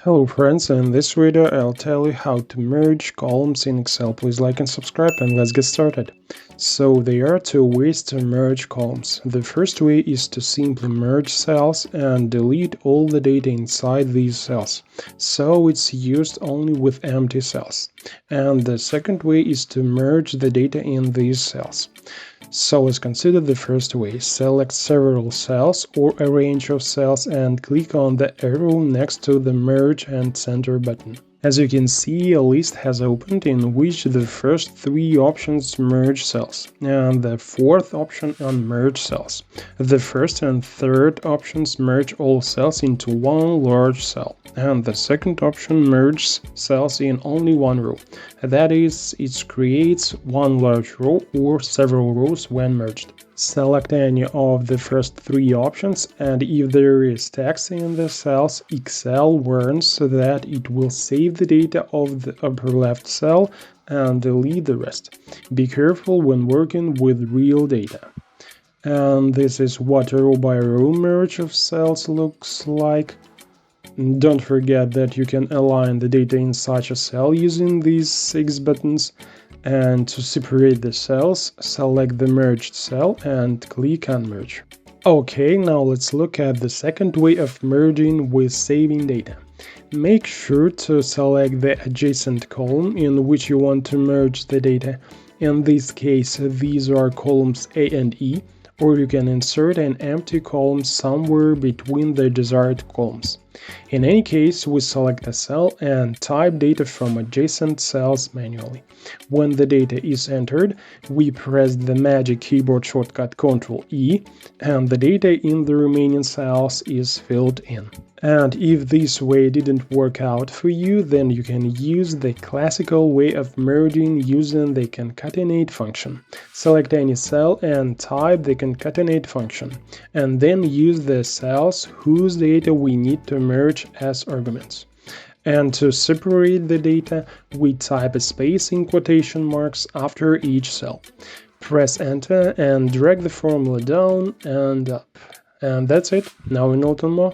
Hello friends, in this video I'll tell you how to merge columns in Excel. Please like and subscribe and let's get started. So there are two ways to merge columns. The first way is to simply merge cells and delete all the data inside these cells, so it's used only with empty cells. And the second way is to merge the data in these cells. So let's consider the first way. Select several cells or a range of cells and click on the arrow next to the Merge and Center button. As you can see, a list has opened in which the first three options merge cells, and the fourth option unmerge cells. The first and third options merge all cells into one large cell, and the second option merges cells in only one row. That is, it creates one large row or several rows when merged. Select any of the first three options, and if there is text in the cells, Excel warns that it will save the data of the upper left cell and delete the rest. Be careful when working with real data. And this is what a row by row merge of cells looks like. Don't forget that you can align the data in such a cell using these 6 buttons. And to separate the cells, select the merged cell and click on Merge. Okay, now let's look at the second way of merging with saving data. Make sure to select the adjacent column in which you want to merge the data. In this case, these are columns A and E, or you can insert an empty column somewhere between the desired columns. In any case, we select a cell and type data from adjacent cells manually. When the data is entered, we press the magic keyboard shortcut Ctrl-E, and the data in the remaining cells is filled in. And if this way didn't work out for you, then you can use the classical way of merging using the concatenate function. Select any cell and type the concatenate function, and then use the cells whose data we need to merge as arguments. And to separate the data, we type a space in quotation marks after each cell. Press Enter and drag the formula down and up. And that's it. Now we know more.